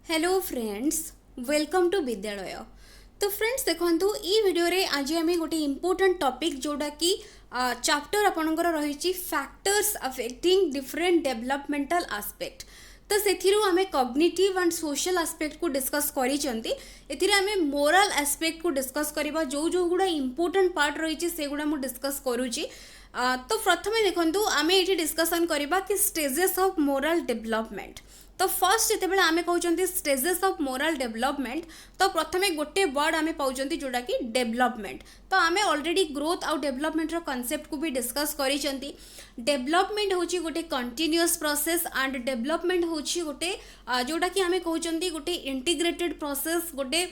Hello friends, welcome to विद्यालय। तो friends देखंतु ई वीडियो रे आज आम गोटे इम्पोर्टेंट टॉपिक जोड़ा कि चैप्टर आपणकर रही factors affecting different developmental aspect. तो से आम कॉग्निटिव एंड सोशल आस्पेक्ट को डिस्कस करी आम मोरल आस्पेक्ट को डिस्कस करबा जो जो गुड़ा इम्पोर्टेंट पार्ट रही से गुड़ा मु डिस्कस करूची। तो प्रथमे देखंतु आम ये डिस्कसन करबा कि स्टेजेस ऑफ मोरल डेवलपमेंट। तो फर्स्ट जिते आम कहते स्टेजेस ऑफ मोरल डेवलपमेंट तो प्रथमे गोटे वर्ड आम पाँच जोटा कि डेवलपमेंट। तो आम ऑलरेडी ग्रोथ आउ डेवलपमेंट कॉन्सेप्ट को भी डिस्कस करी। डेवलपमेंट होची गोटे कंटिन्यूअस प्रोसेस एंड डेवलपमेंट होची गोटे जोटा कि आम कहते गोटे इंटीग्रेटेड प्रोसेस गोटे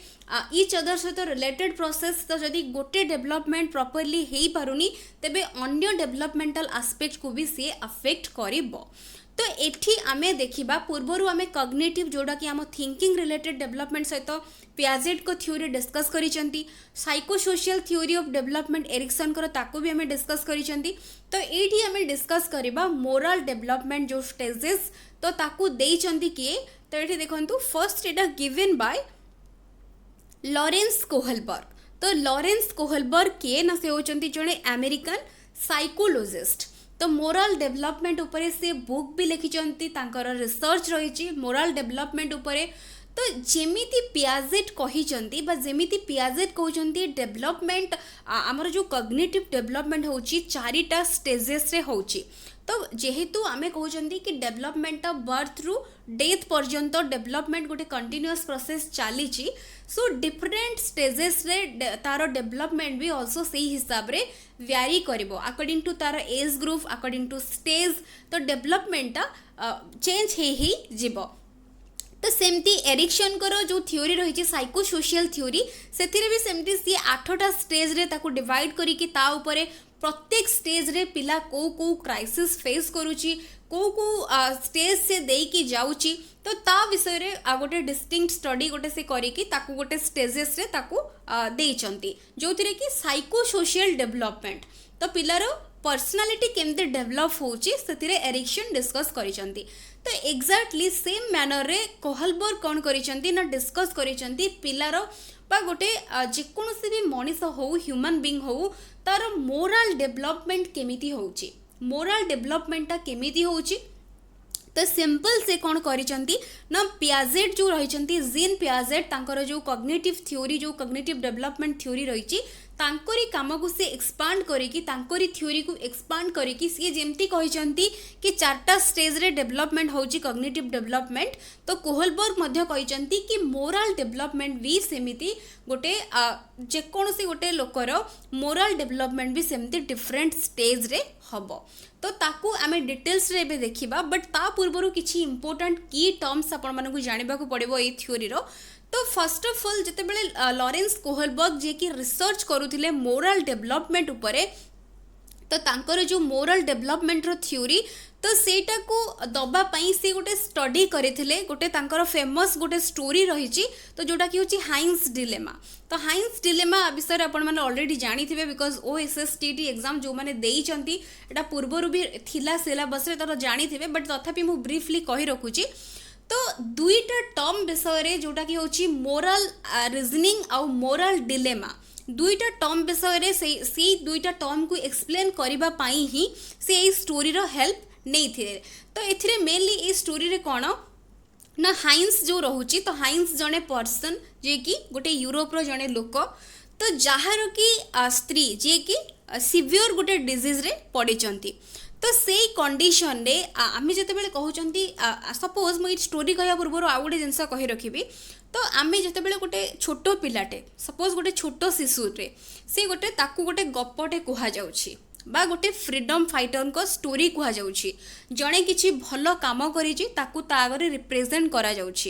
इच अदर सहित रिलेटेड प्रोसेस। तो जदि गोटे डेवलपमेंट प्रॉपर्ली हो पारुनी तेबे अन्य डेवलपमेंटल आस्पेक्ट को भी सी अफेक्ट करिबो। तो एठी आमे देखिबा पूर्वरु आमे कॉग्निटिव जोड़ा कि आम थिंकिंग रिलेटेड डेवलपमेंट सहित पियाजेट को थ्योरी डिस्कस करिसेंती। Psychosocial theory of development Erikson कर ताको भी आमे डिस्कस करिसेंती। तो एठी आमे डिस्कस करिबा मोरल डेवलपमेंट जो स्टेजेस तो ताको देइचंती किए। तो एठी देखंतु first Etah given by Lawrence Kohlberg. तो लॉरेंस कोहलबर्ग किए ना से होचंती जणे अमेरिकन साइकोलॉजिस्ट। तो मोरल डेवलपमेंट उपरे से बुक भी लिखिचंती, तांकर रिसर्च रही मोरल डेवलपमेंट उपरे। तो जेमिति पियाजेट कहिचंती बा जेमिति पियाजेट कहउचंती डेवलपमेंट आमर जो कॉग्निटिव डेवलपमेंट होची चारिटा स्टेजेस रे होची। तो जेहेतु आमे कहउचंती कि development of birth through death पर्यंत डेवलपमेंट गोटे कंटिन्यूअस प्रोसेस चलीची। सो डिफरेंट स्टेजेस रे तार डेवलपमेंट भी ऑल्सो से हिसाब रे व्यारी करिवो अकॉर्डिंग टू तार age group according to stage. तो डेवलपमेंट चेंज ही जीवो। तो सेमती एरिक्सन करो जो थ्योरी रही साइकोसोशियल थ्योरी से भी सेमती सी 8टा स्टेज रे ताको डिवाइड करी कि ता उपरे प्रत्येक स्टेज रे पिला को क्राइसिस फेस करूची को स्टेज से देकी जाउची। तो ता विषय रे गोटे डिस्टिंक्ट स्टडी गोटे से करिकी ताको गोटे स्टेजेस रे ताको देइचंती जोथिरे कि साइकोसोशियल डेवलपमेंट। तो पिलार पर्सनालिटी केमते डेवलप होची सेतिरे एरिक्सन डिस्कस करिसंती। तो एक्जाक्टली सेम मैनर रे कोहलबर्ग कौन करिसंती ना डिस्कस करिसंती पिलार बा गोटे जेकोसी भी मनीष हो ह्यूमन बीइंग हो तार मोरल डेवलपमेंट केमिति होची मोरल डेवलपमेंटा केमिति होची। तो सिंपल से कौन करिसंती ना पियाजेट जो रहिसंती जीन पियाजेट तांकर जो कॉग्निटिव थ्योरी जो कॉग्निटिव डेवलपमेंट थ्योरी रही तांकरी काम को से एक्सपांड करिकी तांकरी थ्योरी को एक्सपांड करिकी सी जेमती कहिसंती कि चारटा स्टेज रे डेवलपमेंट होची कॉग्निटिव डेवलपमेंट। तो कोहलबर्ग मध्य कहिसंती कि मोरल डेवलपमेंट भी सेमिति गोटे जेकोसी गोटे लोकर मोरल डेवलपमेंट भी सेमती डिफरेंट स्टेज रे हबो। तो ताकू आमे डिटेल्स रे बे देखिबा बट ता पूर्वरु किछि इंपोर्टेंट की टर्म्स आपण मानकु जानिबा को पड़िबो ए थ्योरी रो। तो फर्स्ट ऑफ ऑल जिते बेले लॉरेंस कोहलबर्ग जे कि रिसर्च करुथिले मोरल डेवलपमेंट उपरे तो तांकर जो मोरल डेवलपमेंट रो थ्योरी तो सेटा को दबा पई से गोटे स्टडी करिथिले गोटे तांकर फेमस गोटे स्टोरी रहिची। तो जोटा कि होची हाइंस डिलेमा। तो हाइंस डिलेमा विषय आपण माने ऑलरेडी जानी थिबे बिकॉज ओएसएसटीटी एग्जाम जो माने देइचंती एटा पूर्वरु भी थिला सिलेबस रे तो जानी थिबे बट तथापि मु ब्रीफली कहि रखुची। तो दुईटा टर्म विषय रे जोटा कि होची मोरल रीजनिंग आउ मोरल डिलेमा दुईटा टर्म विषय रे से दुईटा टर्म को एक्सप्लेन करिबा पाई ही से ए स्टोरी रो हेल्प नहीं थे। तो एथिरे मेनली ए स्टोरी रे कोन ना हाइंस जो रहुची तो हाइंस जने पर्सन जे कि गोटे यूरोप रो जने लोक तो जहार की स्त्री जे कि सिवियर गोटे डिजीज रे पड़िचंती। तो से कंडीशन रे आमे जते बेले कहउचंती सपोज मु स्टोरी कहया पूर्व आ गोटे जिनस कहि रखिबी। तो आमे जते बेले गोटे छोटो पिलाटे सपोज गोटे छोटो शिशु रे से गोटे ताकू गोटे गपटे कुहा जाउची बा गोटे फ्रीडम फाइटर को स्टोरी कुहा जाउची जणे किछि भलो काम करिछि ताकू ता आगरे रिप्रेजेंट करा जाउची।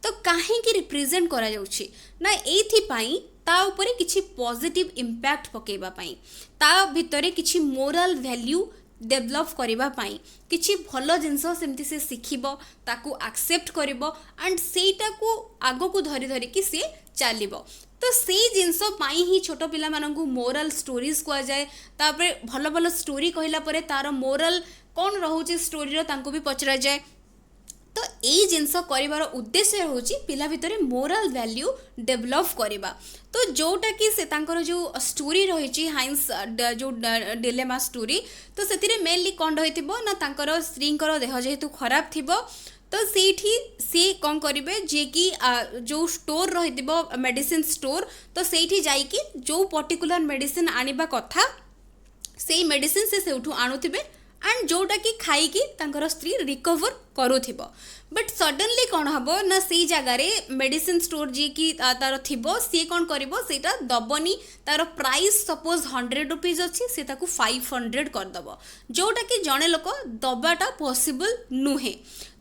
तो काहे कि रिप्रेजेंट करा जाउची ना एथि पई ता ऊपर किछि पॉजिटिव इंपैक्ट पकेबा पई ता भितरे किछि मोरल वैल्यू डेवलप करबा पाई किछि भलो जिंस सेमती से सिखिबो ताकू एक्सेप्ट करिवो एंड सेटा को आगो को धरी धरी कि से चलिबो। तो से जिनस पाई ही छोट पिला मानकु मोरल स्टोरीज कुआ जाए। तापर भलो भलो स्टोरी कहला परे तार मोरल कौन रहउची स्टोरी रो तांको भी पचरा जाए। तो तो यही जिनस कर उद्देश्य रोचे पिला भितर मोराल वैल्यू डेभलप करवा। तो जोटा कि से तांकर जो स्टोरी रही हाइंस जो डिलेमा स्टोरी, तो से मेनली कौन रही ना तांकर स्त्री देह जेहेतु खराब थी, तो सेठी सी कौन करेंगे जे कि जो स्टोर रही मेडिसिन स्टोर, तो सेठी जाइकी जो पर्टिकुलर मेडिसिन आनिबा कथा से मेडिसिन से आणुथिबे एंड जोटा कि खाइकी तांकर स्त्री रिकवर करूथिबो। बट सडनली कौन हम ना से जगार मेडिसिन स्टोर जी की तार थी सी कौन कर दबनी, तार प्राइस सपोज 100 रुपीज अच्छी से 500 करदब, जोटा कि जड़े लोक दबाटा पॉसिबल नुहे।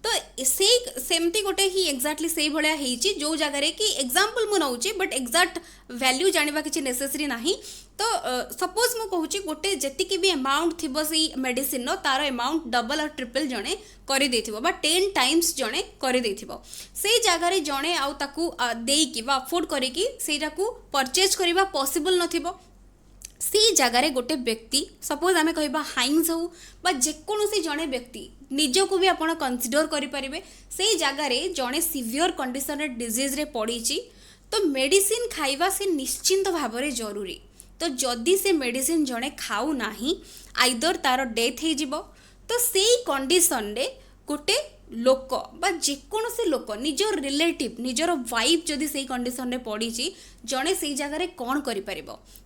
तो से सेमती गोटे ही एक्जाक्टली से भाया होती जो जगार कि एग्जांपल मु नौची बट एक्जाक्ट वैल्यू जानिबा किछि नेसेसरी नाही। तो सपोज मु कहूची गोटे जेतिकी भी अमाउंट थिबो से मेडिसिन नो तार अमाउंट डबल और ट्रिपल जणे करि देथिबो बा 10 टाइम्स जणे करि देथिबो, से जगार जणे आउ ताकू देइकी बा अफोर्ड करिकी सेटाकू परचेज करिबा पॉसिबल नथिबो। से जगार गोटे व्यक्ति सपोज आम कह हाइंस हो जेकोसी जड़े व्यक्ति निजको भी आप कनसीडर करेंगे, से जगार जड़े सीवियर कंडीशन डिजीज रे पड़ी, तो मेडिसिन खाइबा से निश्चिंत भाव में जरूरी। तो जदि से मेडिसिन जड़े खाऊ ना आइदर तार डेथ हो, तो से कंडीशन रे गोटे लोक बा जेकोसी लोक निजर रिलेटिव निजर वाइफ जदि से कंडीशन रे पड़ी जड़े से जगार कौन कर,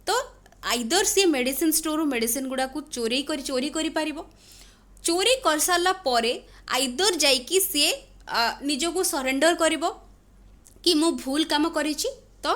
तो either C medicine store medicine गुड़ा को चोरी कर चोरी कर सारा पर आइदर जाइकी सी निजको सरेंडर कर कि मु भूल काम करी, तो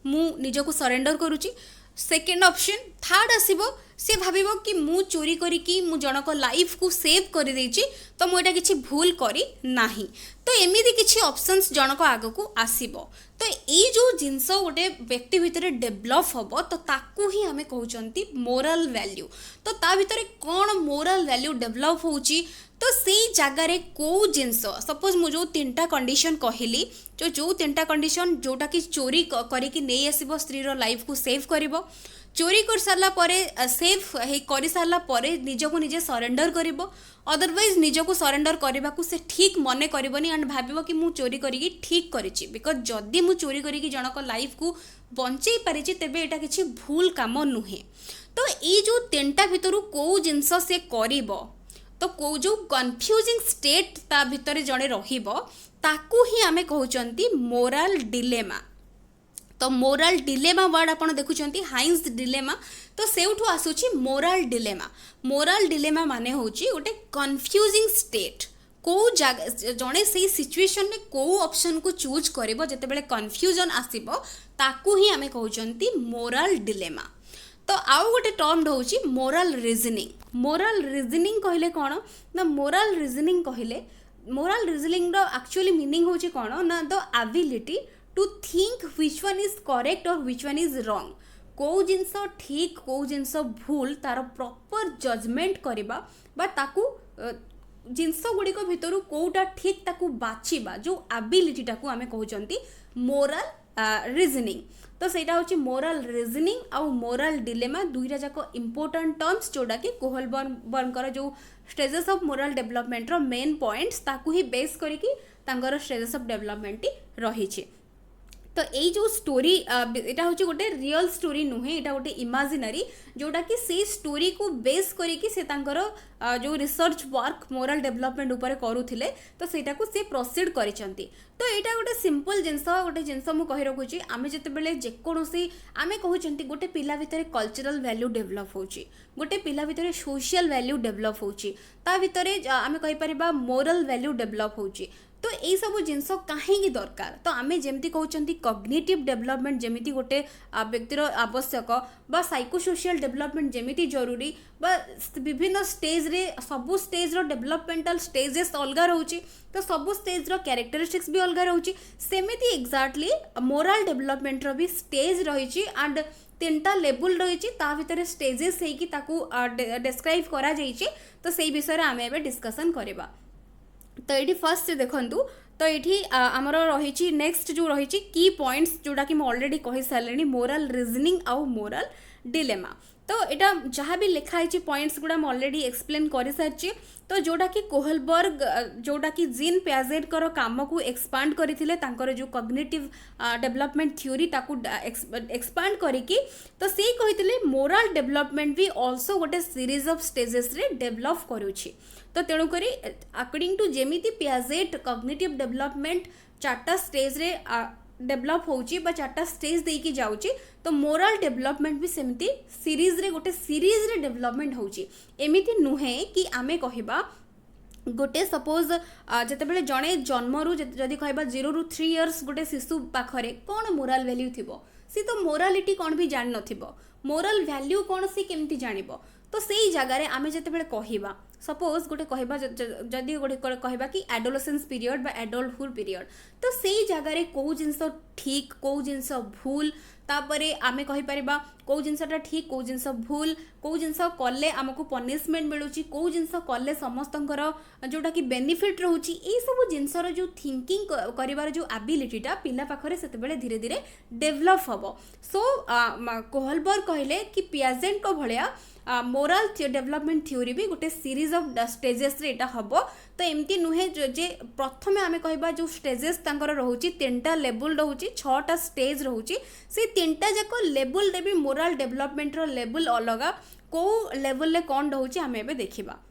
मु निजको सरेंडर करुच्ची। सेकेंड ऑप्शन थर्ड आसीबो से भाबिबो कि मु चोरी करिकी मु जनक लाइफ को सेव कर देछि, तो मुझे किसी भूल करी नाही। तो एमिदी किछि ऑप्शंस जनक आगको आसीबो। तो ये जो जिनस गोटे व्यक्ति भितर डेभलप हम, तो ताकू ही आमे कहउचंती मोरल वैल्यू। तो ता भितर कौन मोरल वैल्यू डेभलप होउची, तो से जगार कौ जिनस सपोज मु जो 3टा कंडीशन कहली, जो 3टा कंडीशन जोटा कि चोरी करिकी नहीं आसीबो स्त्री रो लाइफ को सेव करिवो, चोरी कर सारा परे सेव कर सारा परे निजको निजे सरेंडर करिवो, अदरवाइज निजको सरेंडर करने को से ठीक मने करबनी एंड भाबिबो कि मु चोरी करिकी ठीक करिछि, बिकॉज जदि मु चोरी करिकी जनक लाइफ को बंचई पारिछि तेबे एटा किछि भूल काम नुहे। तो ये जो 3टा भितरु को जिनस से करिवो, तो को जो कन्फ्यूजिंग स्टेट ता भितर जड़े रहिबो ताकू ही आमे कहउचंती मोरल डिलेमा। तो मोरल डिलेमा वर्ड आपन देखुचंती हाइंस डिलेमा, तो सेउठु आसुची मोरल डिलेमा। मोरल डिलेमा माने होची गोटे कन्फ्यूजिंग स्टेट, को जड़े से सिचुएशन में को ऑप्शन को चूज करिवो जेतेबेले कन्फ्यूजन आसीबो ताकू ही आमे कहउचंती मोरल डिलेमा। तो आउ गोटे टर्म होची मोरल रीजनिंग। मोरल रीजनिंग कहले कौन ना, मोरल रीजनिंग कहले मोरल रीजनिंग रो एक्चुअली मीनिंग होची कौन ना, the ability to think which one is correct और व्हिच वन इज रॉन्ग। को जिनस ठीक को जिनस भूल तार प्रॉपर जजमेंट करबा बा ताकू जिनस गुड़िक भितर कोटा ठीक ताकू बाछिबा, जो एबिलिटी टाकू आमे कहउचंती मोरल रीजनिंग। तो सेटा होची मोरल रीजनिंग आउ मोरल डिलेमा, दुईटा जाक इंपोर्टेंट टर्म्स जोड़ा कि कोहलबर्नकर जो स्टेजेस ऑफ मोरल डेवलपमेंट रो मेन पॉइंट्स ताकू ही बेस करिकी तांकर स्टेजेस ऑफ डेवलपमेंट रही। तो यही जो स्टोरी यहाँ हूँ गोटे रियल स्टोरी नुहे, यहाँ गोटे इमेजिनरी जोटा कि से स्टोरी को बेस करिकी से तांकर जो रिसर्च वर्क मोरल डेवलपमेंट उपर करुथिले, तो सेटा को से प्रोसीड करिसंती। तो यहाँ गोटे सिंपल जिनस मु कहि रखुची, आमे जेतेबेले जेकोसी आमे कहउचंती गोटे पिला भितर कल्चरल वैल्यू डेवलप होची, गोटे पिला भितर सोशल वैल्यू डेवलप होची, ता भितर आमे कहि परिबा मोरल वैल्यू डेवलप होची। तो यही सब जिनस कहीं दरकार, तो आमे जेमती कहउचंती कॉग्निटिव डेवलपमेंट जेमिति गोटे व्यक्तिर आवश्यक बा साइकोसोशियल डेवलपमेंट जेमिति जरूरी बा विभिन्न स्टेज रे सबु स्टेज रो डेवलपमेंटल स्टेजेस अलग रहउची, तो सबु स्टेज रो कैरेक्टरिस्टिक्स भी अलग रहउची। सेमिति एग्जैक्टली मोरल डेवलपमेंट रो भी स्टेज रहिची एंड 3टा लेवल रही, ता भितर स्टेजेस हेकी ताकू डिस्क्राइब करा जाइछे। तो सेही विषय रे आमे एबे डिस्कशन करबा। तो ये फर्स्ट देखु तो ये आमर रही नेक्स्ट जो रही की पॉइंट्स जोटा कि ऑलरेडी कही सारे मोराल रिजनिंग आउ मोराल डिलेमा। तो यहाँ जहाँ भी लिखाई पॉइंट्स गुड़ा ऑलरेडी एक्सप्लेन कर सारी। तो जोटा कि कोहलबर्ग जोटा कि जीन पियाजेट कर काम को एक्सपांड करते जो कॉग्निटिव डेवलपमेंट थ्योरी ताकू एक्सपांड करिकी तो से कही मोराल डेवलपमेंट भी ऑल्सो गोटे सीरीज ऑफ स्टेजेस रे डेवलप करुछि। तो तेणुक अकॉर्डिंग टू जेमिति पियाजेट कॉग्निटिव डेवलपमेंट चार्टा स्टेज रे डेवलप होची बा चार्टा स्टेज देकी जाउची तो मोराल डेवलपमेंट भी सेमती सीरीज रे गोटे सीरीज रे डेवलपमेंट होची। एमिति नुहे कि आमे कहिबा गोटे सपोज जितेबाला जड़े जन्मरू जदि कहबा 0 ରୁ 3 इयर्स गोटे शिशु पाखरे कौन मोराल वैल्यू थिबो सी तो मोरालिटी कौन भी जान नथिबो मोराल वैल्यू कौन सी केमती जानिबो। तो सेई जगार आमे जितेबाला कहिबा सपोज गोटे कहबा जदि गोटे कहबा कि एडोलेसेंस पीरियड बा एडल्टहुड पीरियड तो सेई जगार कौ जिनस ठीक कौ जिनस भूल तापरे आमे कहि परिबा कौ जिनसटा ठीक कौ जिनस भूल कौ जिनस कले आमको पनिशमेंट मिलुची कौ जिनस कले समस्तंकर जोटा कि बेनिफिट रहउची ए सब जिनसर जो थिंकिंग करिवार जो एबिलिटीटा पिला पाखरे सेते बेले धीरे धीरे डेवलप हबो। सो कोहलबर्ग कहले कि पियाजेट को भलिया मोराल डेवलपमेंट थ्योरी भी गोटे सीरीज ऑफ स्टेजेस रे एटा हबो। तो एमती नुहे जे प्रथमे आमे कहबा जो स्टेजेस तांकर रहउची 3टा लेवल रहउची 6टा स्टेज रहउची से 3टा जाको लेवल रे भी मोराल डेवलपमेंट रो लेवल अलगा को लेवल ले कोन रहउची आमे एबे देखिबा।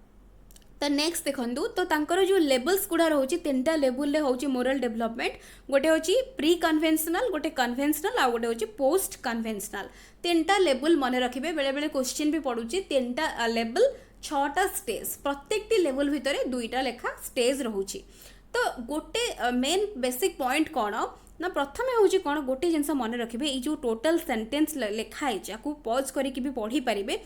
तो नेक्स्ट देखंदु तो तांकर जो लेवल्स गुड़ा रहउची 3टा लेवल ले होउची मोरल डेवलपमेंट गोटे होची प्री कन्वेंशनल गोटे कन्वेंशनल आ गोटे होची पोस्ट कन्वेंशनल 3टा लेवल मन रखिबे बेले बेले क्वेश्चन भी पडुची 3टा लेवल 6टा स्टेज प्रत्येकटी लेवल भितरे 2टा लेखा स्टेज रहउची। तो गोटे मेन बेसिक पॉइंट कोन ना प्रथमे होची कोन गोटे जिंस मन रखिबे ई जो टोटल सेंटेंस लेखाई जाकू पॉज करिकि भी पढ़ी परिबे।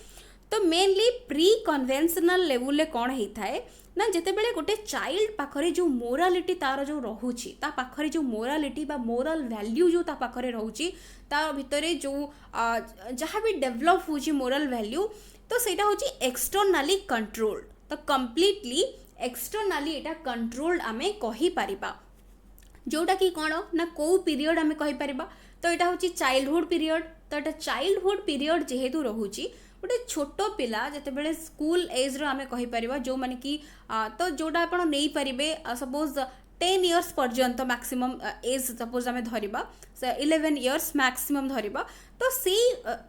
तो मेनली प्री कन्वेंशनल लेवल कौन होता है ना जिते बेले गोटे चाइल्ड पाखरे जो मोरालिटी तार जो रहुची ता पाखरे जो मोरालिटी बा मोरल वैल्यू जो ता पाखरे रहुची ता भितरे जो जहाँ भी डेवलप होची मोरल वैल्यू तो सेटा होची एक्सटर्नली कंट्रोल्ड। तो कंप्लीटली एक्सटर्नली एटा कंट्रोल्ड आमे कहि परिबा जोटा कि कौन ना को पीरियड आमे कहि परिबा। तो एटा होची चाइल्डहुड पीरियड। तो एटा चाइल्डहुड पीरियड जेहेतु रहुची गोटे छोट पिला जिते बेले स्कूल एज रो आमे कहि परिबा जो माने कि तो जोटा आपण नै परिबे सपोज 10 इयर्स पर्यंत मैक्सिमम एज सपोज आमे धरिबा 11 इयर्स मैक्सिमम धरिबा। तो से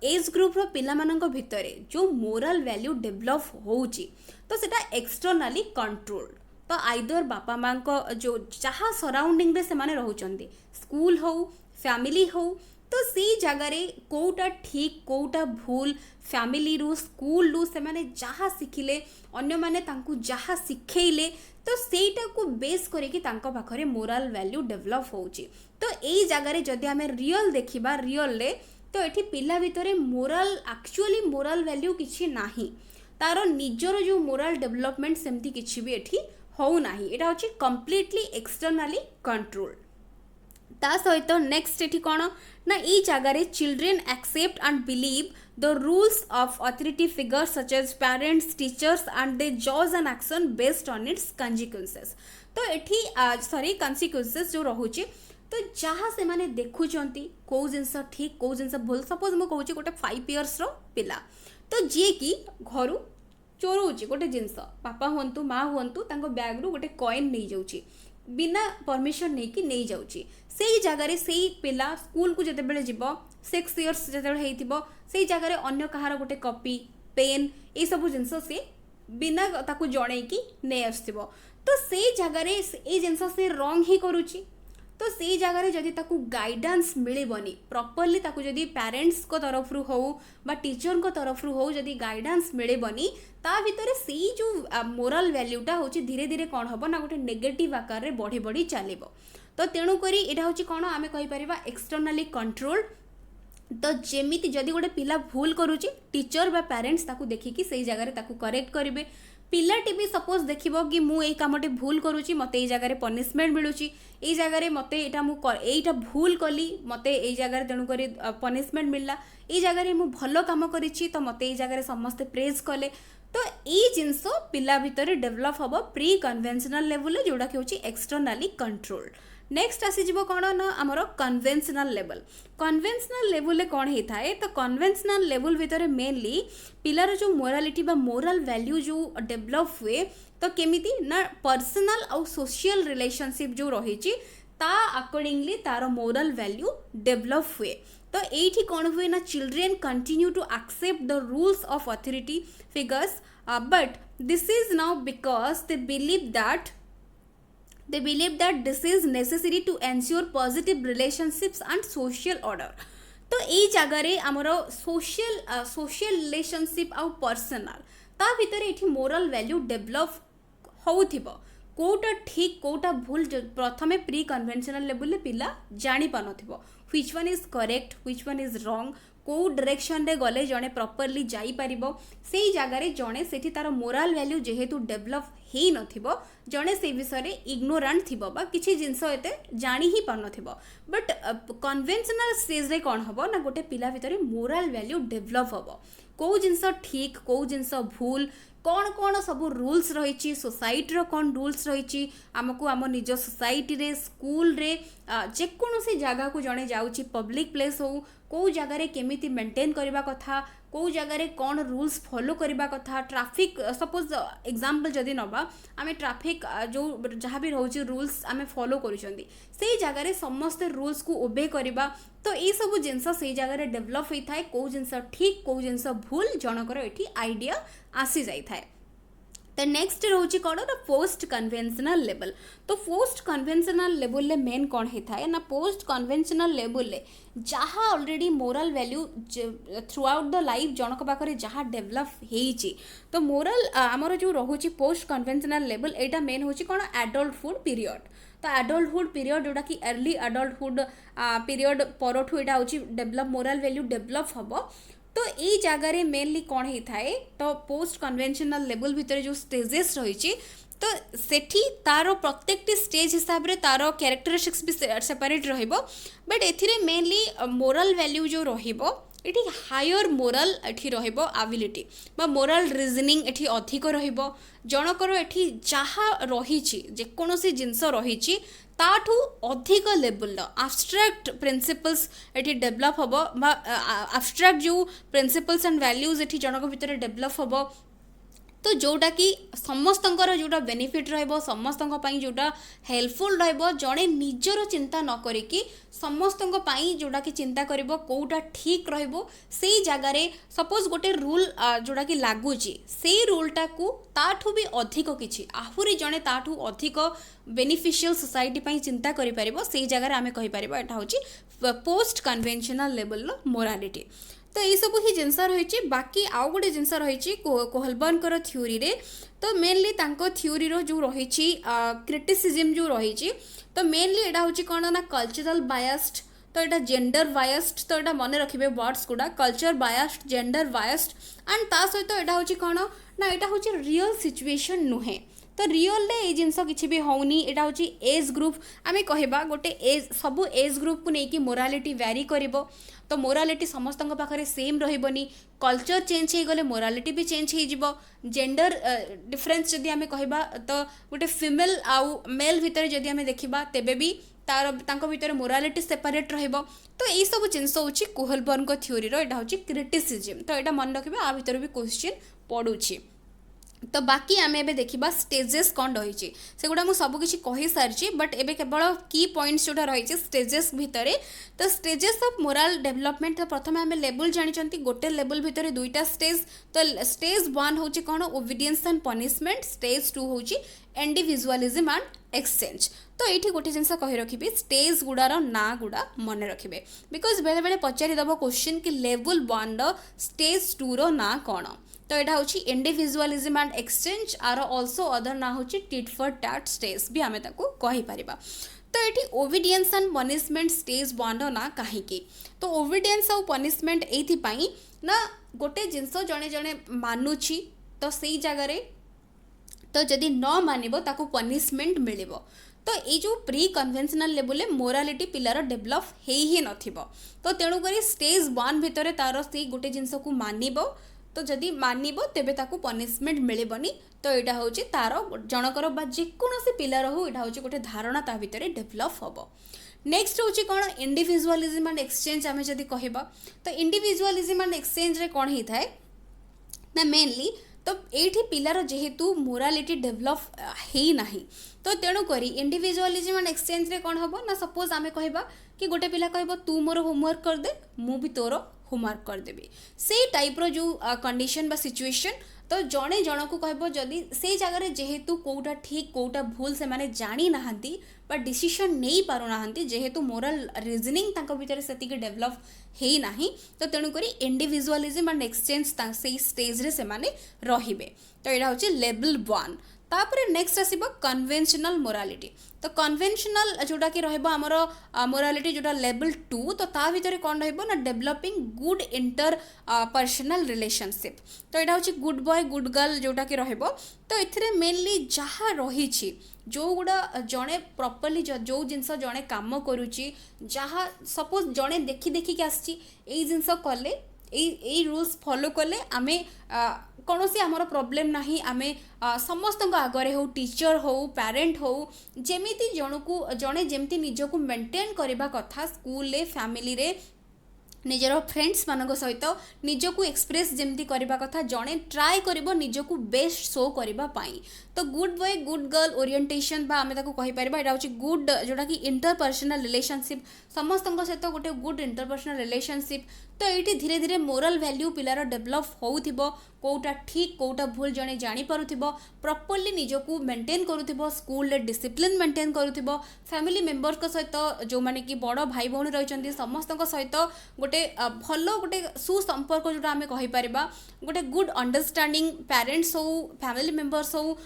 एज ग्रुप रो पिला मानक भितरे जो मोरल वैल्यू डेवलप होउची तो सेटा एक्सटर्नली कंट्रोल्ड। तो आइदर बापा मां को जो जहाँ सराउंडिंग रे से माने रहउचंदी स्कूल हो फैमिली हो तो सी जगार कोटा ठीक कोटा भूल फैमिली रू स्कूल रू से माने जहाँ शिखिले अन्य माने तांकु जहाँ शिखेले तो सेटा को बेस करके तांको पाखरे मोरल वैल्यू डेवलप होउची। तो एई जगार जदि आमे रियल देखिबा रियल ले तो एठी पिला भितरे मोरल एक्चुअली मोरल वैल्यू किछि नाही तारो निजर जो मोरल डेवलपमेंट सेमती किछि भी एठी हो नाही एटा होची कंप्लीटली एक्सटर्नली कंट्रोल्ड। ता सहित नेक्स्ट एठी कोन ना ई जगार children accept and believe the rules of authority figures such as parents teachers and they जज an action based on its consequences. तो एठी सॉरी कॉन्सिक्वेंसेस जो रहउची तो जहाँ से माने देखुचंती को जिनस ठीक को जिनस भूल सपोज मु कहूची गोटे 5 इयर्स रो पिला तो जे कि घरु चोरउची गोटे जिनस पापा हुंतु माँ हुंतु तांको बैग रु गोटे कॉइन नहीं जाउची बिना परमिशन नहीं कि नहीं जाउची सेई जगार सेई पिला स्कूल को जते बेले जिवो 6 इयर्स जते बेले हेतिबो सेई जगार अन्य कहार गोटे कॉपी पेन ए सब जिनस से बिना ताकू जणे कि नै आस्तिबो तो सेई जगार ए जिनस से रॉन्ग ही करूची। तो से जगार जदि ताकू गाइडेंस मिलबनी प्रॉपर्ली ताकू जदि पेरेंट्स को तरफ रु हो बा टीचर को तरफ रु हो जदि गाइडेंस मिलबनी ता भितर से जो मोरल वैल्यूटा होची धीरे धीरे कौन हबो ना गोटे नेगेटिव आकार रे बढ़ी बढ़ी चलिबो। तो तेणु करी एटा होची कौन आमे कहि परिबा एक्सटर्नली कंट्रोल्ड। तो जेमिति जदि गोटे पिला भूल करूची टीचर बा पेरेंट्स ताकू देखिकी सेई जगार ताकू करेक्ट करिवे। पिलाटी भी सपोज देखिबो कि मु एई कामटे भूल करूची मते एई जगार पनिशमेंट मिलुची एई जगार मते एटा मु एईटा भूल कली मते एई जगार तेणु करी पनिशमेंट मिलला एई जगार मु भलो काम करिची तो मते एई जगार समस्त प्रेज कले। तो ये जिनस पिला भितर डेभलप हम प्री कन्वेन्शनल लेवल जोटा कि होची एक्सटर्नाली कंट्रोल्ड। नेक्स्ट आसीज कौन ना आमर कन्वेन्शनल लेवल। कन्वेन्शनल लेवल कौन होता है तो कन्वेन्शनल लेवल भितर मेनली पिलार जो मोरालिटी बा मोरल वैल्यू जो डेभलप हुए तो केमिति ना पर्सनल आउ सोशल रिलेशनशिप जो रही ता अकॉर्डिंगली तार मोरल वैल्यू डेभलप हुए। तो ये कौन हुए ना children continue to accept the rules of authority figures but this is now because they believe that this is necessary to ensure positive relationships and social order. तो ये जगार आमर सोशल रिलेशनशिप आउ पर्सनल ता भितर ये मोरल वैल्यू डेभलप होउथिबो। कोटा ठीक कोटा भूल प्रथमे प्री कन्वेन्शनल लेवल पिला जानी पानथिबो which one is correct which one is wrong को डायरेक्शन रे गले जणे प्रॉपर्ली जाई परिबो सेही जगार जणे सेठी तार मोरल वैल्यू जेहेतु डेभलप हेई नथिबो जणे से विषय रे इग्नोरेंट थिबो बा किछि जिंस एते जानी ही पानथिबो। बट कन्वेन्शनल स्टेज रे कोन हबो ना गोटे पिला भितर मोरल वैल्यू डेभलप हबो को जिंस ठीक को जिंस भूल कौन कौन सब रूल्स रही सोसाइटी रो कौन रूल्स रही आमको आम निज सोसाइटी रे स्कूल रे जेकोसी जगह को जड़े जाऊँगी पब्लिक प्लेस हो कौ जगार केमिति मेंटेन करबा कथा कौ जगार कौन रूल्स फॉलो करबा कथा ट्रैफिक सपोज एग्जांपल जदि नबा आमे ट्रैफिक जो जहाँ भी रोचे रूल्स आमे फॉलो करूछंदी से जगार समस्त रूल्स को ओबे करबा। तो ये सब जिनस से जगार डेभलप होता है कौ जिनस ठीक कौ जिनस भूल जनकर एठी आइडिया आसी जाई थाए। तो नेक्स्ट रोचे कौन ना पोस्ट कन्वेन्शनल लेवल। तो पोस्ट कन्वेन्शनल लेवल मेन कौन होता है ना पोस्ट कन्वेन्शनल लेवल जहाँ already moral value throughout the life जनक पाखे जहाँ डेभलप होती तो मोरल आमर जो रोचे पोस्ट कन्वेन्शनल लेवल यहाँ मेन हूँ कौन एडल्टहुड पीरियड। तो एडल्टहुड पीरियड जोटा कि अर्ली एडल्टहुड पीरियड परठू यहाँ हूँ डेभलप मोरल वैल्यू डेभलप हम। तो ये जगार मेनली कौन होता है तो पोस्ट कन्वेन्शनल लेवल भितर जो स्टेजेस रही तो सेठी तार प्रत्येक स्टेज हिसाब रे तार कैरेक्टरिस्टिक्स भी सेपरेट रहिबो। बट एथिरे मेनली मोरल वैल्यू जो रहिबो एठी हायर मोरल एठी रहिबो एबिलिटी बा मोरल रीजनिंग एठी अधिक रहिबो जनकर एठी जहाँ रहिछि जेकोनोसी जिंस रहिछि ताठू अधिक लेवल एब्स्ट्रैक्ट प्रिंसिपल्स एठी डेभलप हबो बा एब्स्ट्रैक्ट जो प्रिंसिपल्स एंड वैल्यूज एठी जनक भितर डेभलप हबो। तो जोटा कि समस्तंकर जोटा बेनिफिट रहिबो समस्तंक पई जोटा हेल्पफुल रहिबो जणे निजर चिंता न करिकि समस्तंक पई जोटा कि चिंता करिबो कोउटा ठीक रहिबो सेही जगारे सपोज गोटे रूल जोटा कि लागुची सेही रूलटा को ताठू भी अधिक किछि आहुरी जणे ताठू अधिक बेनिफिशियल सोसाइटी पई चिंता करि परिबो सेही जगारे आमे कहि परिबो एटा होची पोस्ट कन्वेन्शनल लेवल मोरालिटी। तो ये सब ही जिनस रही बाकी आउ गोटे जिनस रही कोहलबर्नकर थ्योरी रे तो मेनली तांको थ्योरी रो जो रही क्रिटिसिज्म जो रही तो मेनली यहाँ हूँ कौन ना कल्चरल बायस्ड तो यहाँ जेंडर बायस्ड तो यहाँ मन रखिए वर्ड्स गुड़ा culture biased gender biased and ता सहित यहाँ हूँ कौन ना यहाँ हूँ रियल सिचुएशन नुहे तो रियल रे ये जिनस किसी भी होनी यहाँ हूँ एज ग्रुप आम कहवा गोटे एज सबू एज ग्रुप को लेकिन मोरालिटी वैरी करिबो तो मोरालिटी समस्त पाखे सेम रही कल्चर चेंज हो गले मोरालिटी भी चेंज हो जेंडर डिफरेंस जदि आम कहवा तो गोटे फीमेल आउ मेल भितर जदि आम देखा तेबे भी तार तांको भितर मोरालिटी सेपरेट रहिबो। तो ये सब जिनस हूँ कोहलबर्न थ्योरी रो यहाँ हूँ क्रिटिसिज्म तो यहाँ मन रखिए आ भितर भी क्वेश्चन पड़ुछि। तो बाकी आम एबे देखिबा स्टेजेस कौन रही से गुड़ा मुझे सबकि कही सारी बट एबे केवल की पॉइंट्स जोटा रही स्टेजेस भितर तो स्टेजेस ऑफ मोरल डेवलपमेंट तो प्रथम आम लेवल जानी गोटे लेवल भितर दुईटा स्टेज तो स्टेज 1 हूँ कौन ओबिडियंस एंड पनिशमेंट स्टेज 2 हूँ इंडिविजुअलिज्म एंड एक्सचेंज। तो ये गोटे जिनस कही रखिए स्टेज गुड़ार ना गुड़ा मन रखिए बिकज बेले बेले पचारिदेव क्वेश्चन कि लेवल 1 स्टेज 2 रो ना कौन तो यहाँ हूँ individualism and exchange are also other ना हूँ टिट फॉर टैट स्टेज भी आम कहीपर। तो ये ओबिडियंस एंड पनिशमेंट स्टेज 1 ना कहीं तो ओबिडियंस और पनिशमेंट ये ना गोटे जिनस जड़े जड़े मानुची तो सही जगार तो जदि न मानिबो ताको पनिशमेंट मिलिबो। तो ये जो प्री कन्वेन्शनल लेवल मोरालिटी पिलार डेभलप ही नथिबो तो तेणुक स्टेज 1 भितर तार से गोटे जिनस को मानिबो तो जदि मानिबो तेबे ताकू पनिशमेंट मिलिबनी। तो यहाँ हूँ तार जनकर बा जेकोसी पिलार हो यहाँ हूँ गोटे धारणा ता भितर डेभलप हम। नेक्स्ट हूँ कौन इंडिविजुअलिज्म एंड एक्सचेंज आम जदि कहबा तो इंडिविजुअलिज्म एंड एक्सचेंज रे कौन होता है ना मेनली तो ये पिलार जेहेतु मोरालिटी डेभलप है ना तो तेणुक इंडिविजुअलिज्म एंड एक्सचेंज रे कौन हम ना सपोज आम कहबा कि गोटे पिला कह तू मोर होमवर्क करदे मु भी तोर होमवर्क करदेवी से टाइप्र जो कंडीशन बा सिचुएशन तो जड़े जन को कह जदि से जगार जेहेतु कौटा ठीक कौटा भूल से माने जानी नहांती बा डिसीजन नहीं पारु नहांती जेहेतु मोरल रीजनिंग तांको भीतर से डेभलप है ना तो तेणुक इंडिविजुअलिज्म एंड एक्सचेंज से स्टेज रे से माने रहिबे। तो यहाँ हूँ लेवल 1। तापर नेक्स्ट आसीबो कन्वेंशनल मोरालिटी। तो कन्वेंशनल जोटा कि रहइबो हमर मोरालिटी जोटा लेवल 2 तो ता भितर कौन रहइबो ना developing good inter personal relationship. तो यहाँ हूँ गुड बॉय गुड गर्ल जोटा कि रहइबो तो एथिरे मेनली जहाँ रही जो गुड़ा जड़े प्रॉपर्ली जो जिनस जड़े काम करुच्ची जहाँ सपोज जड़े देखी देखिक आसी जिनस कले यही रूल्स फॉलो कले आमे कौन सी आमर प्रोब्लेम ना आमे समस्त आगे हो टीचर हो पेरेंट हो जमीती जन को जड़े जमती निजक मेंटेन करने कथा स्कूल फैमिली रे निजर फ्रेंड्स मान सहित निजक एक्सप्रेस जमती करने कथा जड़े ट्राए कर निजक बेस्ट शो करने तो good boy good girl orientation बा आमे ताको कहि परबा एटा होची गुड जोटा कि इंटरपर्सनल रिलेशनशिप समस्त सहित गोटे गुड इंटरपर्सनल रिलेशनशिप। तो ये धीरे धीरे मोरल वैल्यू पिलार डेभलप होउथिबो कोटा ठीक कोटा भूल जने जानी पारुथिबो प्रॉपर्ली निजको मेंटेन करुथिबो स्कूल रे डिसिप्लिन मेंटेन करुथिबो फैमिली मेंबर्स को सहित जो माने कि बड़ भाई भौणी रहिचंती समस्त सहित गोटे भलो गोटे सुसंपर्क जोटा आमे कहि परबा गोटे गुड अंडरस्टैंडिंग पेरेंट्स हो फैमिली मेंबर्स हो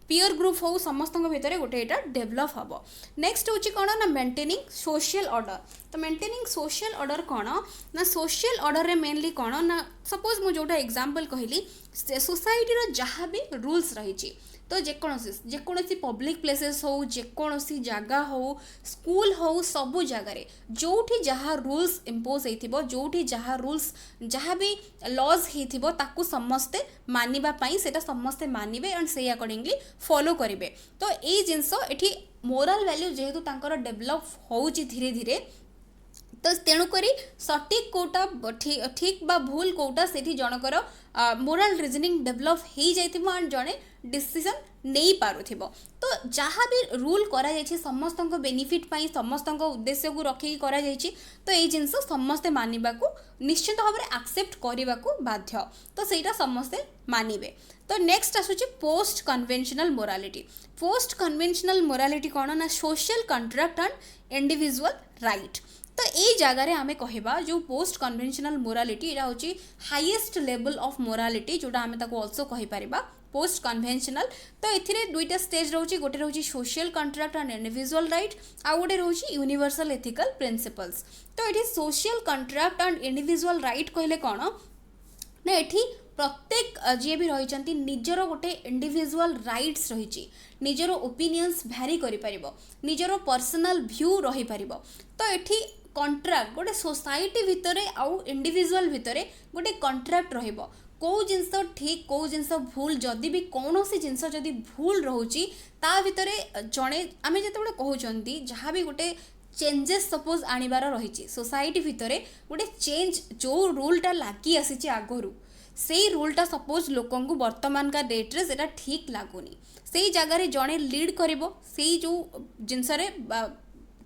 पीयर ग्रुप हो समस्त भितर गोटे यहाँ डेभलप हम। नेक्स्ट हूँ कौन ना मेंटेनिंग सोशल ऑर्डर। तो मेंटेनिंग सोशल ऑर्डर कौन ना सोशल ऑर्डर रे मेनली कौन ना सपोज मु जोटा एग्जांपल कहली सोसाइटी जहाँ भी रूल्स रही तो जेकोसी पब्लिक प्लेसेस हो जेकोसी जगह हो स्कूल हो सबू जगार जो जहाँ रूल्स इम्पोज हो जो जहाँ रूल्स जहाँ भी लॉज हो समस्ते मानिबा सेटा समस्ते मानिबे एंड से अकॉर्डिंगली फॉलो करेंगे। तो ये जिनस ये मोरल वैल्यू जेहेतु तांकर डेभलप हो धीरे धीरे तो तेणुक सटीक कोटा ठीक बा भूल कोटा से जनकर मोरल रिजनिंग डेभलप हो जाइथिबो एंड जड़े डिसीजन नहीं पारुथिबो। तो जहाँ भी रूल करा जाइछि समस्त बेनिफिट पाई समस्त उद्देश्य को रखी करा जाइछि तो ये जिनस समस्ते मानिबा को निश्चित भाव में एक्सेप्ट करने को बाध्य तो सेटा समस्ते मानिबे। तो नेक्स्ट आसुछि post conventional morality. Post conventional morality कौन ना social contract and individual right. तो ये जगार आम कहबा जो पोस्ट कन्वेंशनल मोरालिटी यहाँ हूँ हाईएस्ट लेवल ऑफ मोरालिटी जोटा आम ऑल्सो कहीपर पोस्ट कन्वेंशनल। तो ये दुईटा स्टेज रोचे गोटे रोचे social contract and individual right आउ गोटे रोचे यूनिवर्सल एथिकल प्रिंसिपल्स। तो ये social contract and individual right कहले कौन ना ये प्रत्येक जी भी रही निजर गोटे इंडिविजुअल राइट्स रही निजर ओपिनियंस भैरी करिपरिबो निजर पर्सनल व्यू रही पारिबो। तो ये कंट्रैक्ट गोटे सोसाइटी भितर आउ इंडिविजुअल भितर गोटे कंट्रैक्ट रहिबो कौ जिनस ठीक कौ जिनस भूल जदि भी कौन सी जिनस जदि भूल रोची ता भितर जड़े आम जिते कहते जहाँ भी गोटे चेंजेस सपोज आनिबार रही सोसाइटी भितर गोटे चेंज जो रूलटा लगी आसी आगरू से रूलटा सपोज लोक वर्तमान का डेट्रे से ठीक लगुनि से जगार जड़े लीड करिबो से जो जिनस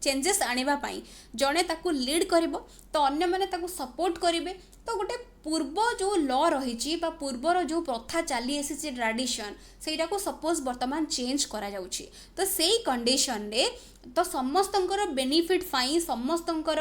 चेंजेस आनिबा पाई जड़े ताकू लीड करिबो तो अन्य माने ताकू सपोर्ट करिवे। तो गोटे पूर्व जो लॉ रही पूर्वर जो प्रथा चली आसी ट्रेडिशन सेटा को सपोज वर्तमान चेंज करा जाउछि तो सेही कंडीशन रे तो समस्तंकर बेनिफिट पाई समस्तंकर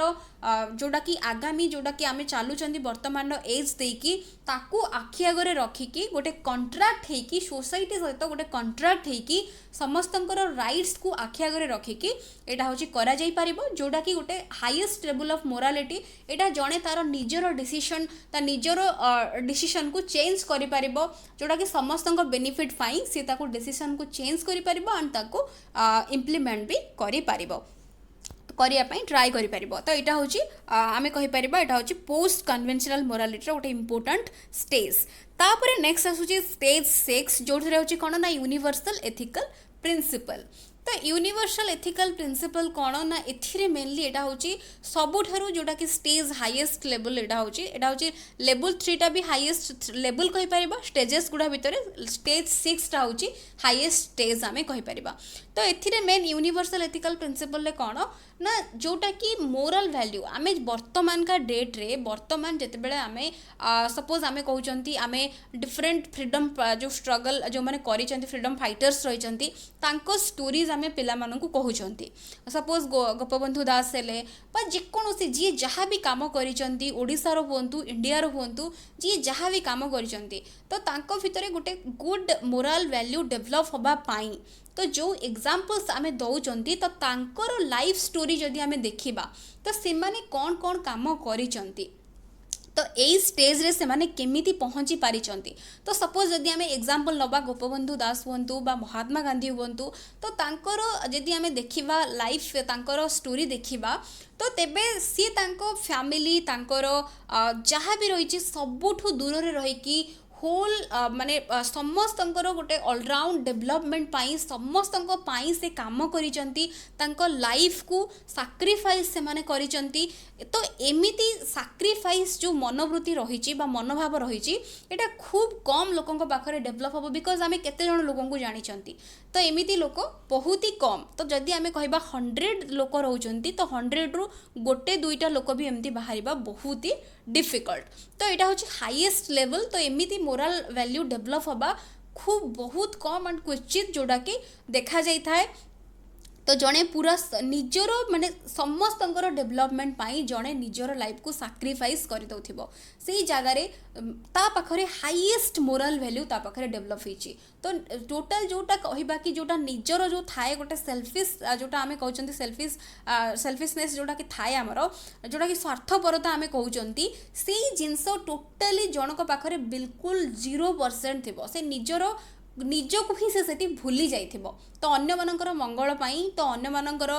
जोटा कि आगामी जोटा कि आमे चालुचंदी वर्तमान एज देकी ताकू आखि आगरे रखिकी गोटे कंट्रैक्ट हेकी सोसाइटी सहित गोटे कंट्रैक्ट हेकी समस्तंकर राइट्स को आखि आगरे रखिकी एटा होची करा जाई परिबो जोटा कि गोटे हाईएस्ट लेवल ऑफ मोरालिटी एटा जणे तार निजर डिसीजन ता निजर डिसीजन को चेंज करि परिबो जोटा कि समस्तंकर बेनिफिट पाई से ताकू डिसीजन को चेंज करि परिबो एंड ताकू इम्प्लीमेंट भी करि परिबो करिया पई ट्राई करि परिबो। तो एटा होची आमे कहि परिबा एटा होची पोस्ट कन्वेंशनल मोरालिटी रो गोटे इंपोर्टेंट स्टेज। तापर नेक्स्ट आसूची स्टेज 6 जो होची कोन ना यूनिवर्सल एथिकल प्रिंसिपल। तो यूनिवर्सल एथिकल प्रिंसिपल कौन ना एथिरे मेनली एटा होची सबुठारु जोटा कि स्टेज हाईएस्ट लेवल एटा होची लेवल 3 टा भी हाईएस्ट लेवल कहि परिबा स्टेजेस गुडा भितरे स्टेज 6 टा होची हाईएस्ट स्टेज आमे कहि परिबा। तो एथिरे मेन यूनिवर्सल एथिकल प्रिंसिपल ले कौन ना जोटा कि मोरल वैल्यू आमे वर्तमान का डेट रे वर्तमान जेते बेले आमे सपोज आमे कहउचंती आमे डिफरेंट फ्रीडम जो स्ट्रगल जो माने करिचंती फ्रीडम फाइटर्स रहिचंती तांको स्टोरीज आमे पिला माननकु कहउचंती। सपोज गोपबंधु दास हेले बा जेकोनोसी जी जहाँ भी काम करिचंती ओडिसा रो हुंतु इंडिया रो हुंतु जी जहाँ भी काम करिचंती तो तांको भितरे गोटे गुड मोरल वैल्यू डेवलप होबा पाई तो जो एग्जाम्पल्स आमे दौचंती तो तांकर लाइफ स्टोरी जदि आमे देखिबा तो से माने कौन कौन काम करिचंती तो यही स्टेज रे से माने केमिति पहुँची पारिचंती। तो सपोज जदि आमे एग्जाम्पल नबा गोपबंधु दास हुंतु बा महात्मा गांधी हुंतु तो तांकर जदि आमे देखिबा लाइफ तांकर स्टोरी देखिबा तो तेबे सी तांको फैमिली तांकर जहाँ भी रही सबुठु दूर रे रही कि होल माने समस्तंकर गोटे ऑलराउंड डेवलपमेंट पाई समस्तंको पाई से काम करिचंती तांको लाइफ को सैक्रिफाइस से माने करिचंती। तो एमिति सैक्रिफाइस जो मनोवृत्ति रही मनोभाव रही एटा खूब कम लोकों पाखरे डेवलप हम बिकज आमे केते जण लोकों को जानिचंती तो एमिति लोक बहुत ही कम। तो जदि आमे कहबा 100 लोक रहउचंती तो 100 रु गोटे दुईटा लोक भी एमती बाहरिबा बहुत ही डिफिकल्ट। तो यहाँ हूँ हाईएस्ट लेवल। तो एमिति मोरल वैल्यू डेवलप होबा खूब बहुत कम एंड क्वचित जोड़ा कि देखा जाई थाए। तो जड़े पूरा निजर माने समस्त डेवलपमेंट पाई जड़े निजर लाइफ को सैक्रिफाइस कर दउथिबो से जगार ता पाखरे हाईएस्ट मोरल वैल्यू ता पाखरे डेवलप होईची। तो टोटल जोटा कहबा कि जोटा निजर जो थाए गोटे सेल्फिश जोटा आमे कहउचंती सेल्फिशनेस जोटा कि थाए हमरो जोटा कि स्वार्थपरता आमे कहउचंती से जिंस टोटली जनक पाखरे बिल्कुल 0% थिबो से निजर निजको ही से भूली जाइथिबो। तो अन्य मानकर मंगल पाई तो अन्य मानकर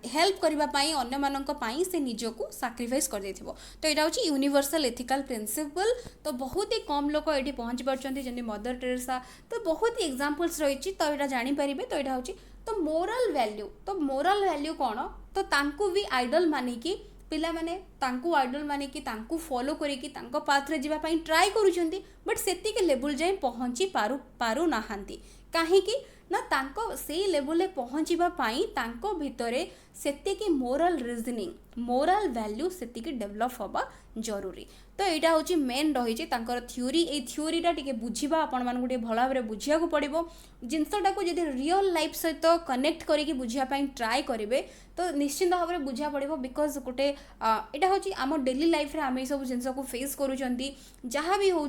हेल्प करबा पाई अन्य मानक पाई से निजको सैक्रिफाइस कर देथिबो। तो एटा होची यूनिवर्सल एथिकल प्रिंसिपल। तो बहुत ही कम लोक एठी पहुंच परचंती जेंति मदर टेरेसा तो बहुत ही एग्जांपल्स रहिची। तो एटा जानि परिबे। तो एटा होची तो मोरल वैल्यू कोन तो तांकु भी आइडल माने कि पिला माने तांकु आइडल माने कि तांकु फॉलो करिकि तांको पाथ रे जिबा पई ट्राई करूचंती बट सेति के लेवल जाय पहुंची पारु नाहांती काहे कि ना तांको से लेवल ले पहुंचीबा पई तांको भितरे सेति के मोरल रीजनिंग मोरल वैल्यू सेति के डेवलप होबा जरूरी। तो यहाँ हूँ मेन रही थ्योरी ए थ्योरीटा टिके बुझा आपण मानक भल भाव बुझा पड़ो जिनसटा को जब रियल लाइफ सहित कनेक्ट करके बुझापी ट्राए करेंगे तो निश्चिंत भाव में बुझा पड़ो बिकज गोटे यहाँ हूँ आम डेली लाइफ रे आम सब जिन को फेस करूँ जहाँ भी हूँ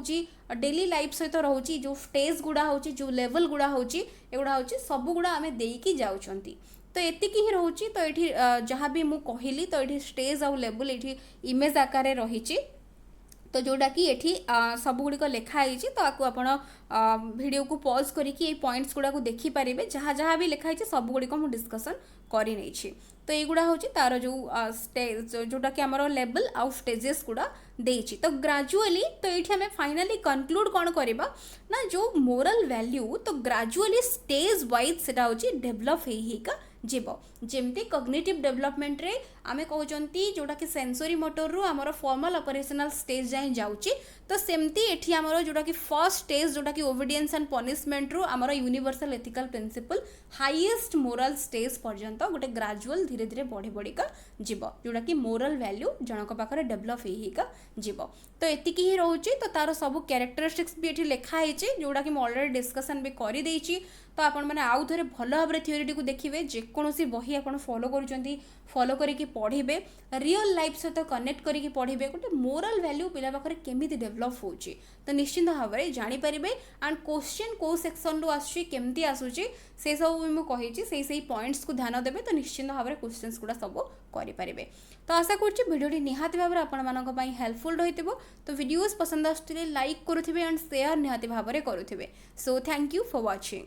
डेली लाइफ सहित रोचे जो स्टेज गुड़ा हो जो लेवल गुड़ा होगुड़ा हूँ सब गुड़ा आम देकी जाऊँगी। तो एतिकी ही रोचे। तो ये जहाँ भी मुझे कहली तो ये स्टेज आउ लेवल ये इमेज आकार रही तो जोटा कि ये सब गुड़िक लिखाई तो आपको आप वीडियो को पॉज करके पॉइंट्स गुड़ा को देखिपारे जहाँ जहाँ भी लिखाई सब गुड़िक मुझे डिस्कसन कर। तो युवा हूँ तार जो स्टेज जोटा कि आमर लेवल आउ स्टेजेस गुड़ा देइछि। तो ग्रेजुअली तो ये आम फाइनाली कनक्लूड कौन करवा ना जो मोरल वैल्यू तो ग्रेजुअली स्टेज वाइज से डेभलप होगा जीव जेमती कॉग्निटिव डेवलपमेंट रे आमे कहउचंती जोटा कि सेंसरी मोटर रु हमर फॉर्मल ऑपरेशनल स्टेज जाए जाउची। तो सेमती एठी हमर जोटा कि फर्स्ट स्टेज जोटा कि ओबीडियंस एंड पनिशमेंट रु हमर universal ethical principle highest moral stage पर्यंत गोटे ग्रेजुअल धीरे धीरे बढ़ी बढ़ी का जीव जोटा कि मोरल वैल्यू जनक पाखरे डेवलप होइका जीव। तो एतिकी ही रहउची। तो तार सब कैरेक्टरिस्टिक्स भी एठी लिखा हेची जोटा कि मैं ऑलरेडी डिस्कशन भी करि देइची। तो आपण माने आउ थरे भल भाव थ्योरी को देखिए जेकोसी बही आपण फॉलो करूचंती फॉलो करके पढ़े रियल लाइफ सहित कनेक्ट करके पढ़े गोटे मोरल वैल्यू पिला पाखरे केमिति डेवलप होची। तो निश्चिंत भाव में जानीपारे एंड क्वेश्चन को सेक्शन रु आसुची आसूची से सब भी मुझे से पॉइंट्स को ध्यान देवे। तो निश्चिंत भाव में क्वेश्चंस गुड़ा सब करें। तो आशा करुँच भिडियोटी निहाती भाव में आपण हेल्पफुल रही। तो वीडियोस पसंद आसुले लाइक करुथिबे एंड शेयर निहाती भाव में करुथिबे। So thank you for watching.